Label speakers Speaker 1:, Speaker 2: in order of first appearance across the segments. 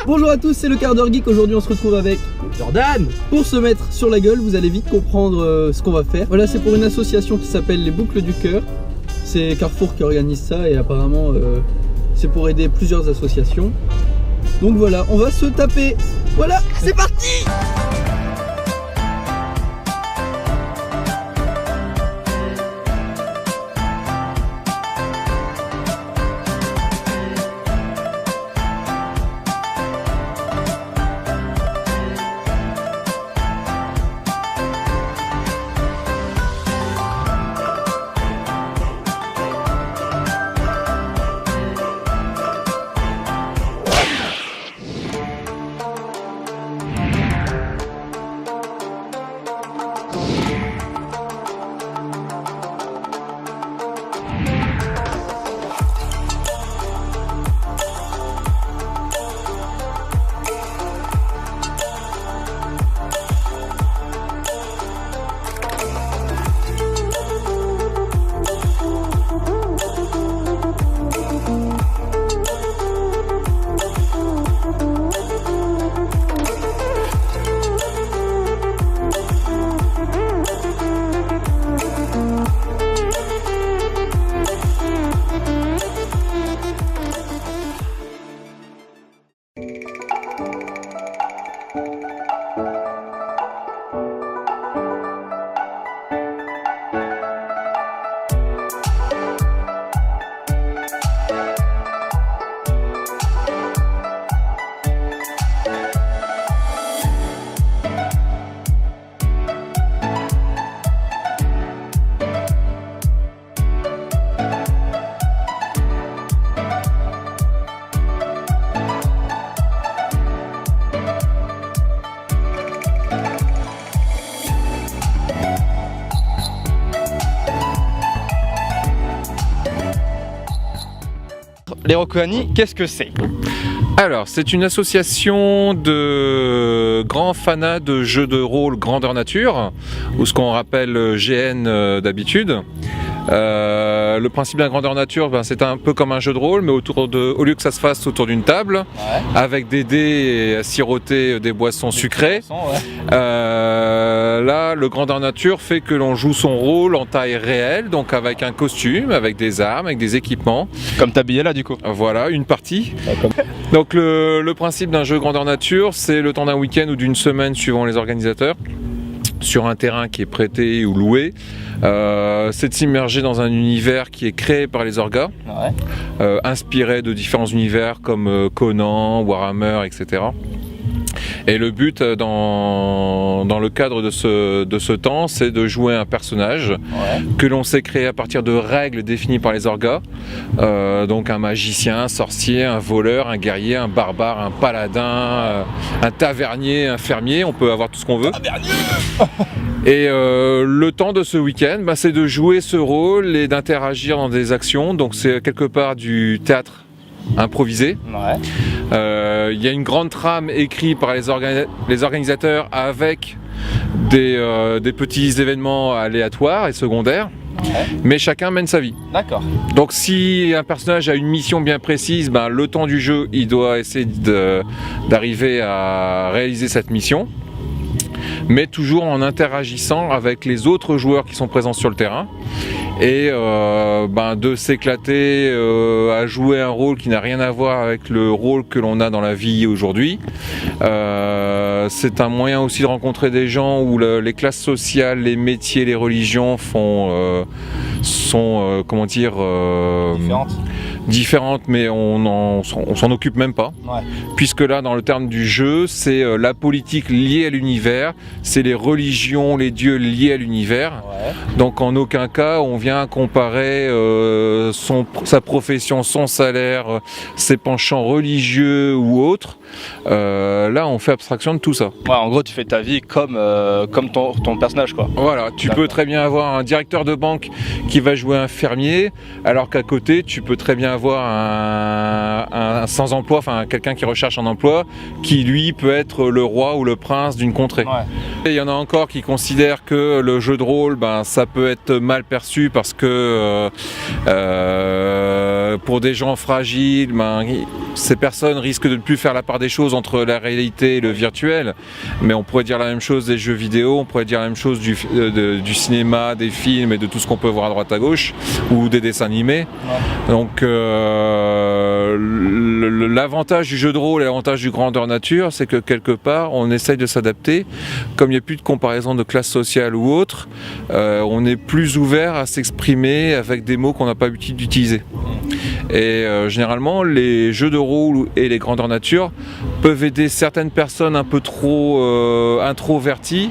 Speaker 1: Bonjour à tous, c'est le quart d'heure geek. Aujourd'hui on se retrouve avec Jordan. Pour se mettre sur la gueule, vous allez vite comprendre ce qu'on va faire. Voilà, c'est pour une association qui s'appelle les Boucles du Cœur. C'est Carrefour qui organise ça et apparemment c'est pour aider plusieurs associations. Donc voilà, on va se taper. Voilà, c'est parti.
Speaker 2: Les Rokuhani, qu'est-ce que c'est?
Speaker 3: Alors, c'est une association de grands fanats de jeux de rôle grandeur nature, ou ce qu'on rappelle GN d'habitude. Le principe d'un grandeur nature, c'est un peu comme un jeu de rôle, mais au lieu que ça se fasse autour d'une table, avec des dés et à siroter des boissons sucrées, là, le grandeur nature fait que l'on joue son rôle en taille réelle, donc avec un costume, avec des armes, avec des équipements.
Speaker 2: Comme t'habillais là du coup.
Speaker 3: Voilà, une partie. Donc le principe d'un jeu grandeur nature, c'est le temps d'un week-end ou d'une semaine suivant les organisateurs, sur un terrain qui est prêté ou loué, c'est de s'immerger dans un univers qui est créé par les orgas, inspiré de différents univers comme Conan, Warhammer, etc. Et le but dans le cadre de ce temps, c'est de jouer un personnage que l'on sait créer à partir de règles définies par les orgas. Donc un magicien, un sorcier, un voleur, un guerrier, un barbare, un paladin, un tavernier, un fermier, on peut avoir tout ce qu'on veut. Et le temps de ce week-end, c'est de jouer ce rôle et d'interagir dans des actions. Donc c'est quelque part du théâtre improvisé. Il y a une grande trame écrite par les organisateurs avec des petits événements aléatoires et secondaires. Mais chacun mène sa vie.
Speaker 2: D'accord.
Speaker 3: Donc si un personnage a une mission bien précise, le temps du jeu, il doit essayer d'arriver à réaliser cette mission, mais toujours en interagissant avec les autres joueurs qui sont présents sur le terrain, et de s'éclater à jouer un rôle qui n'a rien à voir avec le rôle que l'on a dans la vie aujourd'hui. C'est un moyen aussi de rencontrer des gens où les classes sociales, les métiers, les religions sont différentes, mais on s'en occupe même pas, puisque là, dans le terme du jeu, c'est la politique liée à l'univers, c'est les religions, les dieux liés à l'univers. Donc en aucun cas on vient comparer sa profession, son salaire, ses penchants religieux ou autres. Là on fait abstraction de tout ça.
Speaker 2: En gros tu fais ta vie comme ton personnage quoi.
Speaker 3: Voilà, tu peux très bien avoir un directeur de banque qui va jouer un fermier, alors qu'à côté tu peux très bien avoir un sans-emploi, enfin quelqu'un qui recherche un emploi, qui lui peut être le roi ou le prince d'une contrée. Et il y en a encore qui considèrent que le jeu de rôle, ça peut être mal perçu parce que pour des gens fragiles, ces personnes risquent de ne plus faire la part des choses entre la réalité et le virtuel, mais on pourrait dire la même chose des jeux vidéo, on pourrait dire la même chose du cinéma, des films et de tout ce qu'on peut voir à droite à gauche, ou des dessins animés. Ouais. Donc l'avantage du jeu de rôle et l'avantage du grandeur nature, c'est que quelque part on essaye de s'adapter. Comme il n'y a plus de comparaison de classe sociale ou autre, on est plus ouvert à s'exprimer avec des mots qu'on n'a pas l'habitude d'utiliser. Et généralement les jeux de rôle et les grandeurs nature peuvent aider certaines personnes un peu trop introverties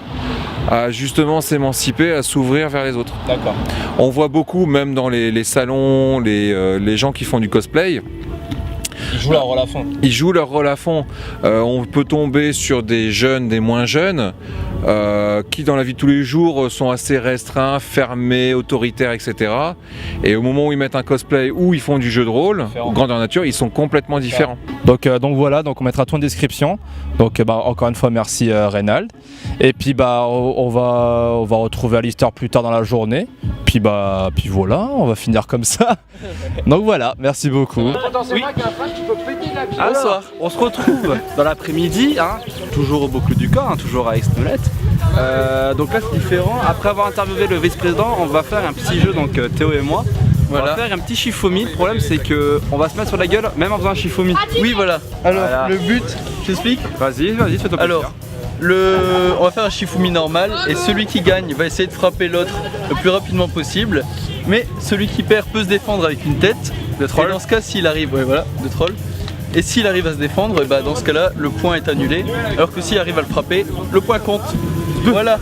Speaker 3: à justement s'émanciper, à s'ouvrir vers les autres.
Speaker 2: D'accord.
Speaker 3: On voit beaucoup, même dans les salons, les gens qui font du cosplay.
Speaker 2: Ils jouent leur rôle à fond.
Speaker 3: Ils jouent leur rôle à fond. On peut tomber sur des jeunes, des moins jeunes, qui dans la vie de tous les jours sont assez restreints, fermés, autoritaires, etc. Et au moment où ils mettent un cosplay ou ils font du jeu de rôle, ou grandeur nature, ils sont complètement différents.
Speaker 4: Donc voilà, donc on mettra tout en description. Donc encore une fois merci Reynald. Et puis on va retrouver Alistair plus tard dans la journée. Puis voilà, on va finir comme ça. Donc voilà, merci beaucoup.
Speaker 5: Oui. Alors, on se retrouve dans l'après-midi, hein, toujours au Boucle du Corps, hein, toujours à Aix-Noulette. Donc là c'est différent. Après avoir interviewé le vice-président, on va faire un petit jeu, donc Théo et moi. Voilà. On va faire un petit Shifumi. Le problème c'est que on va se mettre sur la gueule même en faisant un Shifumi.
Speaker 1: Oui voilà. Alors le but, j'explique.
Speaker 5: Vas-y, fais-toi plaisir.
Speaker 1: Alors, on va faire un Shifumi normal et celui qui gagne va essayer de frapper l'autre le plus rapidement possible. Mais celui qui perd peut se défendre avec une tête.
Speaker 5: De troll.
Speaker 1: Et dans ce cas, s'il arrive, de troll. Et s'il arrive à se défendre, dans ce cas-là, le point est annulé. Alors que s'il arrive à le frapper, le point compte. Voilà.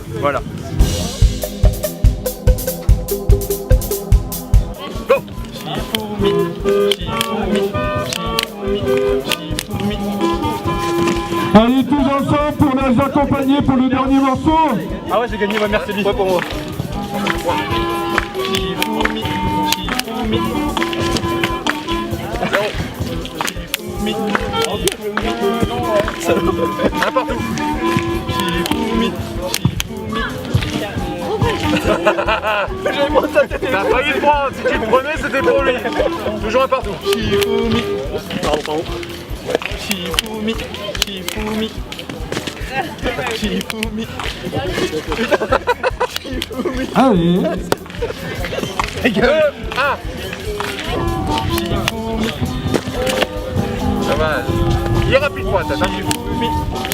Speaker 5: Go.
Speaker 6: Allez tous ensemble pour nous accompagner pour le dernier morceau.
Speaker 5: Ah ouais, j'ai gagné, merci. Ouais, pour moi. N'importe où. T'as failli le prendre, si tu le prenais c'était pour lui. Toujours un partout. Pardon. Shifumi.
Speaker 6: Allez.
Speaker 5: 2, 1. Ça va. Il est rapide pour la tête.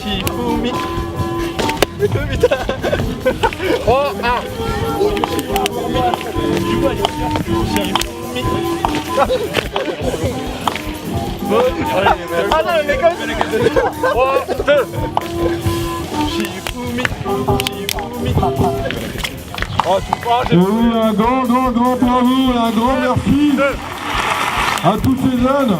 Speaker 5: Shifumi. Putain. 3, 1. Ah non, mais comme 3, 2. Shifumi. Oh,
Speaker 6: Et oui, un grand bravo, un grand merci à tous ces jeunes.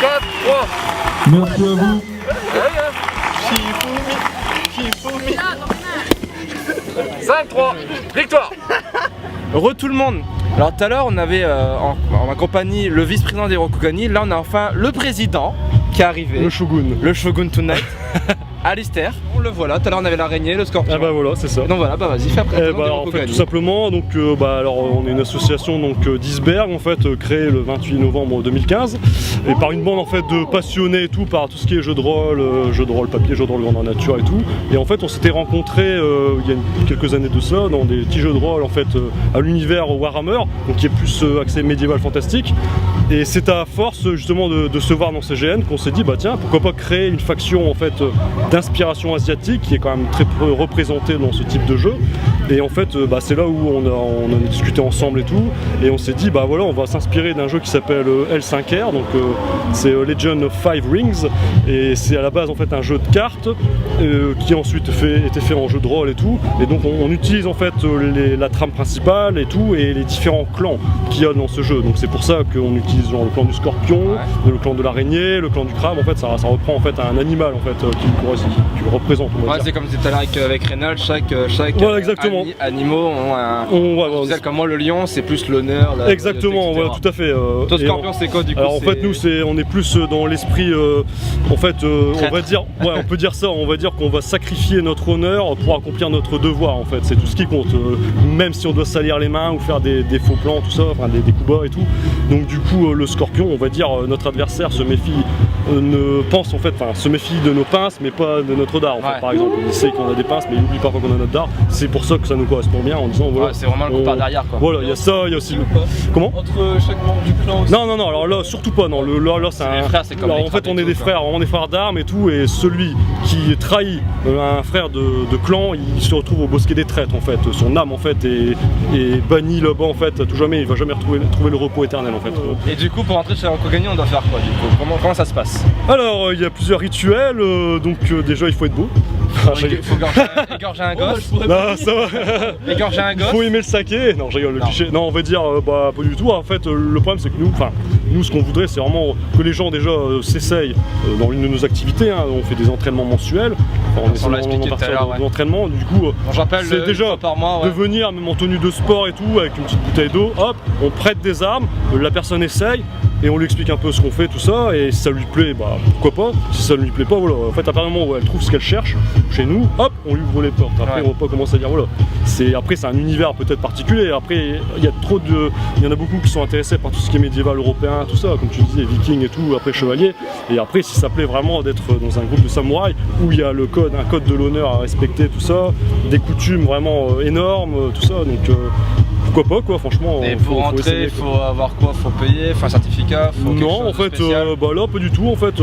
Speaker 5: 4, 3.
Speaker 6: Merci à vous.
Speaker 5: Shifumi. 5, 3. Victoire. Heureux tout le monde. Alors tout à l'heure on avait en ma compagnie le vice-président des Rokugani. Là on a enfin le président qui est arrivé.
Speaker 6: Le Shogun
Speaker 5: Tonight. Alistair, on le voit là, tout à l'heure on avait l'araignée, le scorpion.
Speaker 6: Ah bah voilà, c'est ça.
Speaker 5: Donc voilà, vas-y, fais après.
Speaker 6: En fait, tout simplement, donc, alors, on est une association d'Iceberg, en fait, créée le 28 novembre 2015, et par une bande en fait de passionnés et tout, par tout ce qui est jeux de rôle papier, jeux de rôle grandeur nature et tout. Et en fait, on s'était rencontrés il y a quelques années de ça, dans des petits jeux de rôle en fait, à l'univers Warhammer, donc qui est plus axé médiéval fantastique. Et c'est à force justement de se voir dans CGN qu'on s'est dit bah tiens, pourquoi pas créer une faction en fait d'inspiration asiatique qui est quand même très peu représentée dans ce type de jeu. Et en fait c'est là où on a discuté ensemble et tout, et on s'est dit bah voilà, on va s'inspirer d'un jeu qui s'appelle L5R, donc c'est Legend of Five Rings, et c'est à la base en fait un jeu de cartes qui ensuite était fait en jeu de rôle et tout, et donc on utilise en fait la trame principale et tout, et les différents clans qu'il y a dans ce jeu. Donc c'est pour ça qu'on utilise le clan du scorpion, le clan de l'araignée, le clan du crabe. En fait ça reprend en fait un animal en fait qui correspond qui le représente. On va
Speaker 5: Ouais,
Speaker 6: dire.
Speaker 5: c'est comme tout à l'heure avec Reynolds, chaque
Speaker 6: Voilà, exactement.
Speaker 5: animaux ont un.
Speaker 6: On
Speaker 5: Celle comme moi, le lion, c'est plus l'honneur. la
Speaker 6: exactement,
Speaker 5: loyauté,
Speaker 6: voilà, tout à fait.
Speaker 5: Toi,
Speaker 6: Et
Speaker 5: Scorpion, c'est quoi du coup?
Speaker 6: alors en fait nous on est plus dans l'esprit en fait on va dire on peut dire ça, on va dire qu'on va sacrifier notre honneur pour accomplir notre devoir en fait, c'est tout ce qui compte, même si on doit salir les mains ou faire des faux plans tout ça, enfin des coups bas et tout. Donc du coup le Scorpion, on va dire notre adversaire se méfie se méfie de nos pinces mais pas de notre dard en fait, par exemple. Il sait qu'on a des pinces mais il n'oublie pas qu'on a notre dard, c'est pour ça que ça nous correspond bien en disant voilà.
Speaker 5: Ouais, c'est vraiment le coup par derrière quoi.
Speaker 6: Voilà, il y a ça, il y a aussi le... Comment?
Speaker 1: Entre chaque membre du clan aussi.
Speaker 6: Non, alors là, surtout pas, non, là c'est un...
Speaker 5: les frères, c'est comme
Speaker 6: alors,
Speaker 5: les
Speaker 6: en fait, on est
Speaker 5: Kratos,
Speaker 6: des
Speaker 5: quoi.
Speaker 6: frères, vraiment des frères d'armes et tout, et celui qui trahit un frère de clan, il se retrouve au bosquet des traîtres, en fait. Son âme, en fait, est bannie là-bas, en fait, à tout jamais, il va jamais trouver le repos éternel, en fait.
Speaker 5: Et du coup, pour entrer chez Ankogani, on doit faire quoi du coup? Comment ça se passe?
Speaker 6: Alors, il y a plusieurs rituels, donc déjà, il faut être beau.
Speaker 5: Il faut égorger un gosse.
Speaker 6: Non, ça va.
Speaker 5: Égorger un gosse.
Speaker 6: Faut aimer le saké. Non, je rigole, le cliché. Non, on va dire, pas du tout. En fait, le problème, c'est que nous, ce qu'on voudrait, c'est vraiment que les gens déjà s'essayent dans l'une de nos activités. Hein. On fait des entraînements mensuels. Enfin,
Speaker 5: On l'a expliqué tout à l'heure, ouais.
Speaker 6: D'entraînement. Du coup,
Speaker 5: J'appelle
Speaker 6: c'est déjà
Speaker 5: par mois.
Speaker 6: de venir, même en tenue de sport et tout, avec une petite bouteille d'eau. Hop, on prête des armes. La personne essaye. Et on lui explique un peu ce qu'on fait, tout ça, et si ça lui plaît, bah pourquoi pas. Si ça ne lui plaît pas, voilà. En fait, à partir du moment où elle trouve ce qu'elle cherche chez nous, hop, on lui ouvre les portes. Après, on va pas commencer à dire voilà. Après, c'est un univers peut-être particulier. Après, il y en a beaucoup qui sont intéressés par tout ce qui est médiéval européen, tout ça, comme tu disais, vikings et tout. Après, chevalier. Et après, si ça plaît vraiment d'être dans un groupe de samouraïs où il y a un code de l'honneur à respecter, tout ça, des coutumes vraiment énormes, tout ça. Donc pourquoi pas quoi, franchement.
Speaker 5: Et pour rentrer, il faut avoir quoi? Faut payer, faut un certificat, faut quelque
Speaker 6: non,
Speaker 5: chose
Speaker 6: en fait,
Speaker 5: de spécial.
Speaker 6: là, pas du tout. En fait,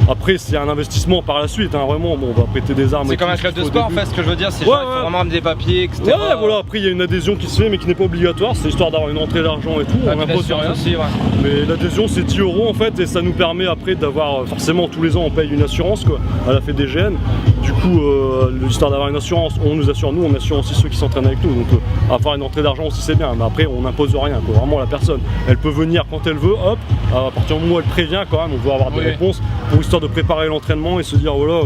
Speaker 6: après, c'est un investissement par la suite. Hein, vraiment, bon, on va prêter des armes.
Speaker 5: C'est comme un club de sport en fait, ce que je veux dire, c'est genre il faut vraiment amener des papiers, etc.
Speaker 6: Ouais, voilà. Après, il y a une adhésion qui se fait, mais qui n'est pas obligatoire. C'est histoire d'avoir une entrée d'argent et tout. On impose sur rien.
Speaker 5: Aussi, ouais.
Speaker 6: Mais l'adhésion, c'est 10 € en fait, et ça nous permet après d'avoir forcément tous les ans, on paye une assurance quoi, à la FEDGN. Du coup, l'histoire d'avoir une assurance, on nous assure nous, on assure aussi ceux qui s'entraînent avec nous. Donc, avoir une entrée d'argent aussi, c'est bien. Mais après, on n'impose rien, quoi. Vraiment, la personne, elle peut venir quand elle veut, hop, à partir du moment où elle prévient quand même, on veut avoir des réponses pour histoire de préparer l'entraînement et se dire voilà,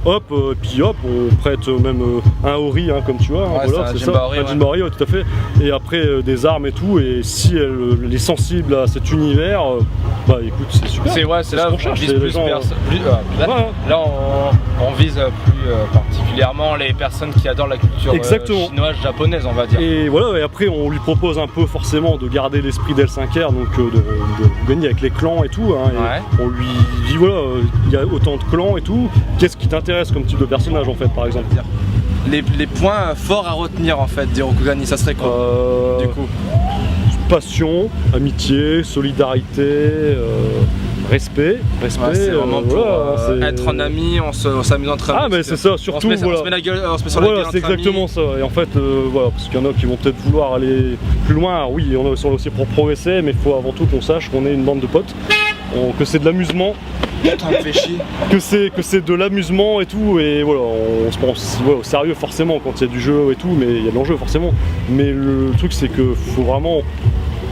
Speaker 6: hop, puis hop, on prête même un ori, hein, comme tu vois, hein, voilà, c'est ça, un Jinbari, ouais, tout à fait. Et après, des armes et tout, et si elle est sensible à cet univers, bah écoute, c'est super.
Speaker 5: C'est là
Speaker 6: qu'on
Speaker 5: on
Speaker 6: cherche,
Speaker 5: vise
Speaker 6: c'est
Speaker 5: plus
Speaker 6: les gens,
Speaker 5: là, on vise plus particulièrement les personnes qui adorent la culture chinoise, japonaise, on va dire.
Speaker 6: Et voilà, et après on lui propose un peu forcément de garder l'esprit d'L5R, donc de gagner avec les clans et tout, hein, et on lui dit voilà, il y a autant de clans et tout, qu'est-ce qui t'intéresse comme type de personnage en fait, par exemple?
Speaker 5: Les points forts à retenir en fait d'Hirokugani, ça serait quoi du coup?
Speaker 6: Passion, amitié, solidarité, respect.
Speaker 5: Ouais, c'est vraiment pour être en ami, on s'amuse entre amis.
Speaker 6: Ah mais c'est ça, surtout
Speaker 5: on se met la gueule, on se met sur la gueule.
Speaker 6: C'est exactement ça. Et en fait, voilà, parce qu'il y en a qui vont peut-être vouloir aller plus loin. Alors oui, on est aussi pour progresser, mais il faut avant tout qu'on sache qu'on est une bande de potes, que c'est de l'amusement.
Speaker 5: Putain, me fait chier.
Speaker 6: Que c'est de l'amusement et tout, et voilà, on se prend au sérieux forcément quand il y a du jeu et tout, mais il y a de l'enjeu forcément. Mais le truc c'est que faut vraiment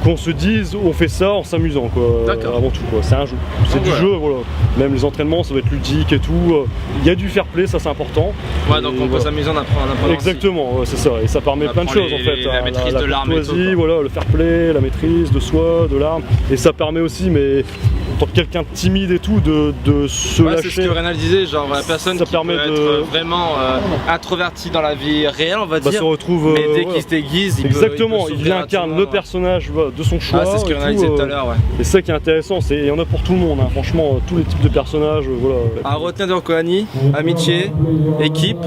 Speaker 6: qu'on se dise on fait ça en s'amusant quoi, avant tout quoi, c'est un jeu, c'est du jeu, voilà. Même les entraînements ça va être ludique et tout, il y a du fair play, ça c'est important.
Speaker 5: Ouais, donc on peut s'amuser en apprenant.
Speaker 6: Exactement, ouais, c'est ça, et ça permet plein de choses en fait.
Speaker 5: La maîtrise de l'arme et tout.
Speaker 6: Voilà, le fair play, la maîtrise de soi, de l'arme, et ça permet aussi, mais en tant que quelqu'un de timide et tout, de se lâcher.
Speaker 5: C'est ce que Reynal disait, genre la personne qui peut être vraiment introvertie dans la vie réelle, on va dire,
Speaker 6: se retrouve,
Speaker 5: mais dès qu'il se déguise,
Speaker 6: il incarne le personnage de son choix.
Speaker 5: C'est ce que Reynal disait tout à l'heure, ouais.
Speaker 6: Et c'est ça qui est intéressant, il y en a pour tout le monde, hein, franchement, tous les types de personnages, voilà.
Speaker 5: À retenir d'Hirokugani, amitié, équipe,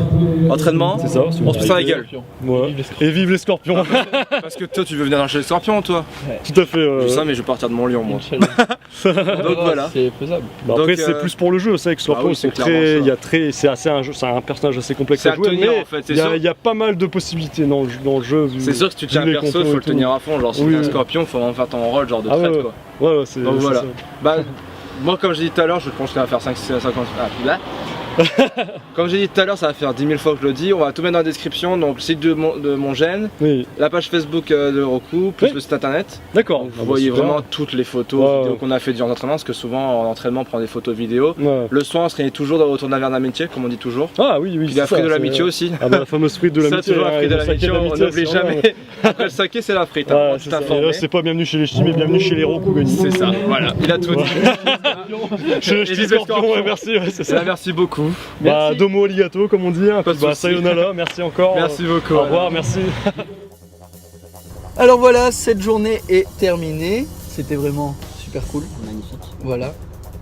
Speaker 5: entraînement,
Speaker 6: c'est ça,
Speaker 5: on se met sur la gueule.
Speaker 6: Ouais. Et vive les scorpions.
Speaker 5: Parce que toi tu veux venir chez les scorpions toi.
Speaker 6: Tout à fait.
Speaker 5: Je sais ça, mais je vais partir de mon lion moi. Donc voilà.
Speaker 1: C'est faisable.
Speaker 6: Bah après c'est plus pour le jeu, c'est que Scorpion c'est c'est un personnage assez complexe à jouer, mais
Speaker 5: en fait,
Speaker 6: il y a pas mal de possibilités dans le jeu.
Speaker 5: C'est sûr que si tu tiens un perso, faut le tenir à fond, genre si tu es un Scorpion, faut en faire ton rôle genre de traite quoi.
Speaker 6: Ouais, c'est
Speaker 5: donc voilà. Bah moi comme j'ai dit tout à l'heure, je pense qu'il va faire 50.
Speaker 2: Comme j'ai dit tout à l'heure, ça va faire 10 000 fois que je le dis. On va tout mettre dans la description. Donc le site de mon gène,
Speaker 6: Oui,
Speaker 2: la page Facebook de Roku, plus
Speaker 6: Oui.
Speaker 2: le site internet.
Speaker 6: d'accord.
Speaker 2: Vous voyez vraiment toutes les photos,
Speaker 6: Ouais,
Speaker 2: vidéos
Speaker 6: ouais.
Speaker 2: qu'on a fait durant l'entraînement, parce que souvent en entraînement on prend des photos vidéo.
Speaker 6: Ouais.
Speaker 2: Le soir on se réunit toujours dans le retour d'un verre d'amitié, comme on dit toujours.
Speaker 6: Ah oui, oui.
Speaker 2: Puis il y a
Speaker 6: c'est
Speaker 2: fruit
Speaker 6: ça,
Speaker 2: de l'amitié
Speaker 6: c'est-
Speaker 2: aussi.
Speaker 6: Ah bah, la fameuse frite de
Speaker 2: Ça
Speaker 6: l'amitié.
Speaker 2: toujours la frite de
Speaker 6: le saké
Speaker 2: l'amitié, on
Speaker 6: d'amitié,
Speaker 2: n'oublie
Speaker 6: c'est
Speaker 2: jamais.
Speaker 6: vraiment-
Speaker 2: Après le saké c'est la frite, hein,
Speaker 6: Ouais,
Speaker 2: on
Speaker 6: c'est
Speaker 2: t'a
Speaker 6: ça.
Speaker 2: informé.
Speaker 6: C'est pas bienvenue chez les ch'tis, mais bienvenue chez les Rokugani.
Speaker 2: C'est ça, voilà, il a tout dit.
Speaker 6: Chez les
Speaker 2: Et
Speaker 6: ch'tis
Speaker 2: les
Speaker 6: scorpions,
Speaker 2: scorpions.
Speaker 6: ouais, merci, ouais, c'est ça.
Speaker 2: Voilà, merci beaucoup.
Speaker 6: Bah,
Speaker 2: Merci.
Speaker 6: domo arigato, comme on dit. Hein,
Speaker 2: Pas
Speaker 6: puis,
Speaker 2: de
Speaker 6: bah,
Speaker 2: soucis.
Speaker 6: sayonara, merci encore.
Speaker 2: Merci beaucoup.
Speaker 6: Au revoir, merci.
Speaker 1: Alors voilà, cette journée est terminée. C'était vraiment super cool.
Speaker 5: Magnifique.
Speaker 1: Voilà.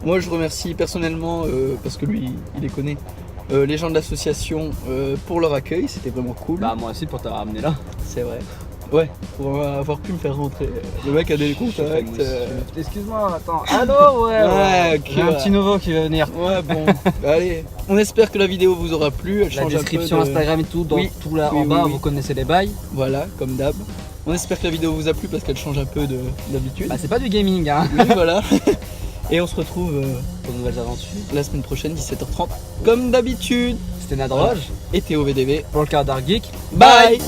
Speaker 1: Moi je remercie personnellement, parce que lui il les connaît, les gens de l'association pour leur accueil. C'était vraiment cool.
Speaker 5: Bah moi aussi pour t'avoir amené là.
Speaker 1: C'est vrai. Ouais, pour avoir pu me faire rentrer. Le mec a des contacts.
Speaker 5: Excuse-moi, attends. Allô,
Speaker 1: Ouais, ok.
Speaker 5: Il y a un petit nouveau qui va venir.
Speaker 1: Ouais, bon. Allez, on espère que la vidéo vous aura plu. Elle
Speaker 5: La
Speaker 1: change un
Speaker 5: description
Speaker 1: peu de-
Speaker 5: Instagram et tout, dans
Speaker 1: Oui.
Speaker 5: tout là
Speaker 1: Oui,
Speaker 5: en
Speaker 1: oui,
Speaker 5: bas,
Speaker 1: oui.
Speaker 5: vous connaissez les bails.
Speaker 1: Voilà, comme d'hab. On espère que la vidéo vous a plu parce qu'elle change un peu d'habitude.
Speaker 5: Bah c'est pas du gaming hein.
Speaker 1: Oui, voilà. Et on se retrouve
Speaker 5: Pour de nouvelles aventures.
Speaker 1: la semaine prochaine, 17h30. Comme d'habitude.
Speaker 5: C'était Nadroge
Speaker 1: Et Théo VDV.
Speaker 5: pour le quart d'art geek.
Speaker 1: Bye.